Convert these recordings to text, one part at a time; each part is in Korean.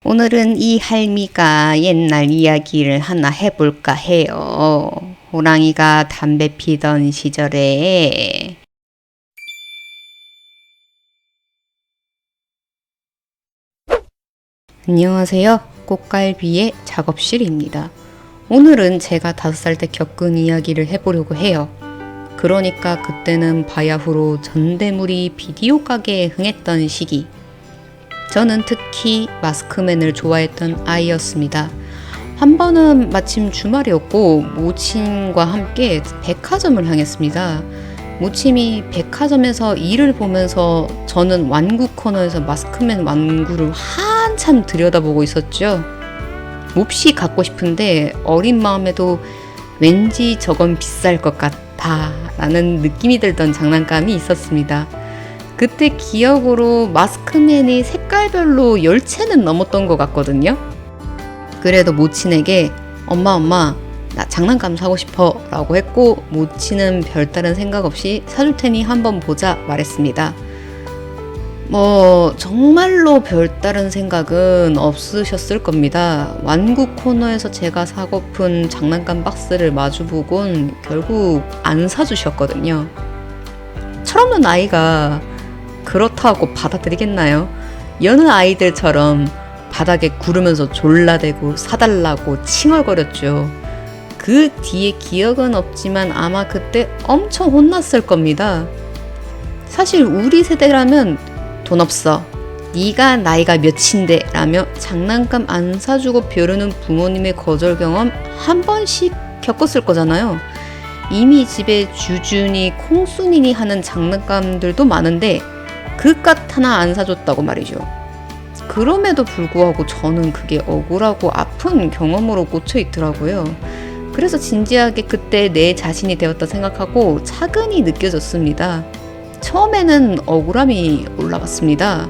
오늘은 이 할미가 옛날 이야기를 하나 해볼까 해요. 호랑이가 담배 피던 시절에 안녕하세요. 꽃갈비의 작업실입니다. 오늘은 제가 5살 때 겪은 이야기를 해보려고 해요. 그러니까 그때는 바야흐로 전대물이 비디오 가게에 흥했던 시기. 저는 특히 마스크맨을 좋아했던 아이였습니다. 한 번은 마침 주말이었고 모친과 함께 백화점을 향했습니다. 모침이 백화점에서 일을 보면서 저는 완구 코너에서 마스크맨 완구를 한참 들여다보고 있었죠. 몹시 갖고 싶은데 어린 마음에도 왠지 저건 비쌀 것 같다 라는 느낌이 들던 장난감이 있었습니다. 그때 기억으로 마스크맨이 색깔별로 10채는 넘었던 것 같거든요. 그래도 모친에게 엄마 나 장난감 사고 싶어 라고 했고 모친은 별다른 생각 없이 사줄 테니 한번 보자 말했습니다. 정말로 별다른 생각은 없으셨을 겁니다. 완구 코너에서 제가 사고픈 장난감 박스를 마주보곤 결국 안 사주셨거든요. 철없는 아이가 그렇다고 받아들이겠나요? 여느 아이들처럼 바닥에 구르면서 졸라대고 사달라고 칭얼거렸죠. 그 뒤에 기억은 없지만 아마 그때 엄청 혼났을 겁니다. 사실 우리 세대라면 돈 없어, 네가 나이가 몇인데 라며 장난감 안 사주고 벼르는 부모님의 거절 경험 한 번씩 겪었을 거잖아요. 이미 집에 주준이 콩순이니 하는 장난감들도 많은데 그깟 하나 안 사줬다고 말이죠. 그럼에도 불구하고 저는 그게 억울하고 아픈 경험으로 꽂혀 있더라고요. 그래서 진지하게 그때 내 자신이 되었다 생각하고 차근히 느껴졌습니다. 처음에는 억울함이 올라왔습니다.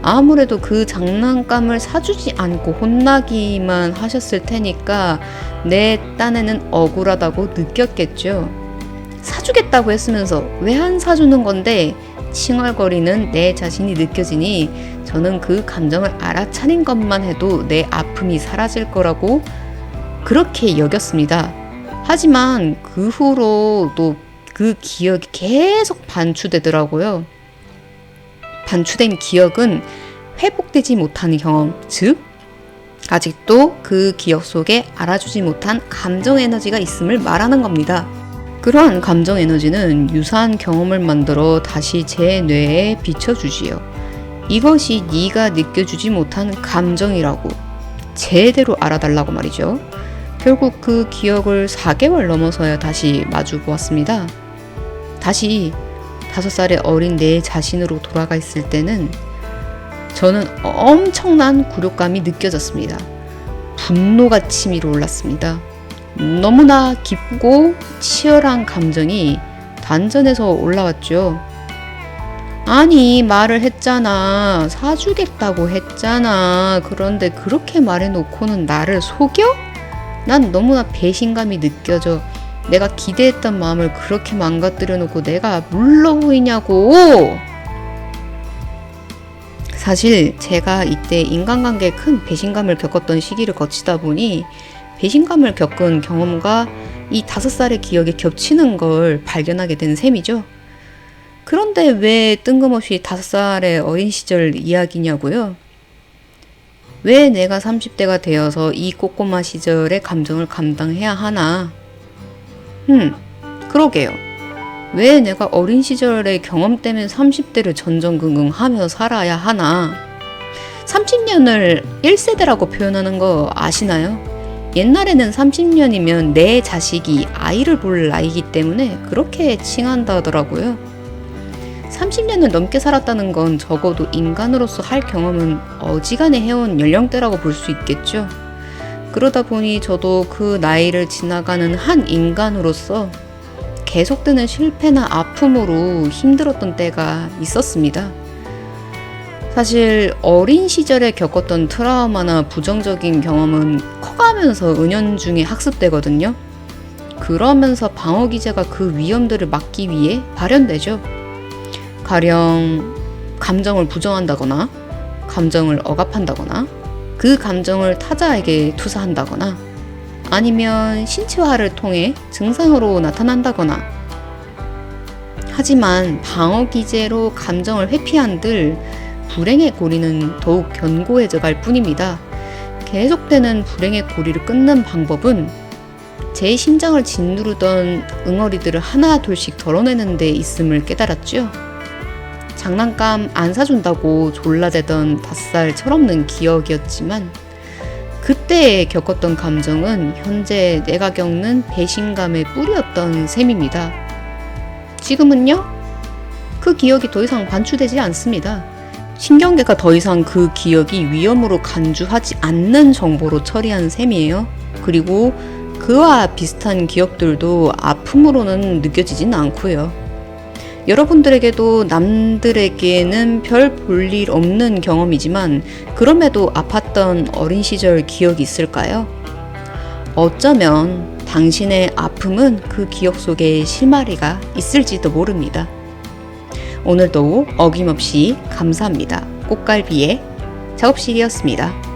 아무래도 그 장난감을 사주지 않고 혼나기만 하셨을 테니까 내 딴에는 억울하다고 느꼈겠죠. 사주겠다고 했으면서 왜 안 사주는 건데 칭얼거리는 내 자신이 느껴지니 저는 그 감정을 알아차린 것만 해도 내 아픔이 사라질 거라고 그렇게 여겼습니다. 하지만 그 후로도 그 기억이 계속 반추되더라고요. 반추된 기억은 회복되지 못하는 경험, 즉 아직도 그 기억 속에 알아주지 못한 감정 에너지가 있음을 말하는 겁니다. 그러한 감정 에너지는 유사한 경험을 만들어 다시 제 뇌에 비춰주지요. 이것이 네가 느껴주지 못한 감정이라고 제대로 알아달라고 말이죠. 결국 그 기억을 4개월 넘어서야 다시 마주 보았습니다. 다시 5살의 어린 내 자신으로 돌아가 있을 때는 저는 엄청난 굴욕감이 느껴졌습니다. 분노가 치밀어 올랐습니다. 너무나 깊고 치열한 감정이 단전에서 올라왔죠. 아니, 말을 했잖아. 사주겠다고 했잖아. 그런데 그렇게 말해놓고는 나를 속여? 난 너무나 배신감이 느껴져. 내가 기대했던 마음을 그렇게 망가뜨려놓고 내가 물러 보이냐고. 사실 제가 이때 인간관계에 큰 배신감을 겪었던 시기를 거치다 보니 배신감을 겪은 경험과 이 5살의 기억이 겹치는 걸 발견하게 된 셈이죠. 그런데 왜 뜬금없이 5살의 어린 시절 이야기냐고요? 왜 내가 30대가 되어서 이 꼬꼬마 시절의 감정을 감당해야 하나? 그러게요. 왜 내가 어린 시절의 경험 때문에 30대를 전전긍긍하며 살아야 하나? 30년을 1세대라고 표현하는 거 아시나요? 옛날에는 30년이면 내 자식이 아이를 볼 나이기 때문에 그렇게 칭한다 하더라고요. 30년을 넘게 살았다는 건 적어도 인간으로서 할 경험은 어지간해 해온 연령대라고 볼 수 있겠죠. 그러다 보니 저도 그 나이를 지나가는 한 인간으로서 계속되는 실패나 아픔으로 힘들었던 때가 있었습니다. 사실 어린 시절에 겪었던 트라우마나 부정적인 경험은 커가면서 은연중에 학습되거든요. 그러면서 방어기제가 그 위험들을 막기 위해 발현되죠. 가령 감정을 부정한다거나 감정을 억압한다거나 그 감정을 타자에게 투사한다거나 아니면 신체화를 통해 증상으로 나타난다거나. 하지만 방어 기제로 감정을 회피한들 불행의 고리는 더욱 견고해져 갈 뿐입니다. 계속되는 불행의 고리를 끊는 방법은 제 심장을 짓누르던 응어리들을 하나 둘씩 덜어내는 데 있음을 깨달았죠. 장난감 안 사준다고 졸라대던 5살 철없는 기억이었지만 그때 겪었던 감정은 현재 내가 겪는 배신감의 뿌리였던 셈입니다. 지금은요? 그 기억이 더 이상 반추되지 않습니다. 신경계가 더 이상 그 기억이 위험으로 간주하지 않는 정보로 처리한 셈이에요. 그리고 그와 비슷한 기억들도 아픔으로는 느껴지진 않고요. 여러분들에게도 남들에게는 별 볼 일 없는 경험이지만 그럼에도 아팠던 어린 시절 기억이 있을까요? 어쩌면 당신의 아픔은 그 기억 속에 실마리가 있을지도 모릅니다. 오늘도 어김없이 감사합니다. 꽃갈비의 작업실이었습니다.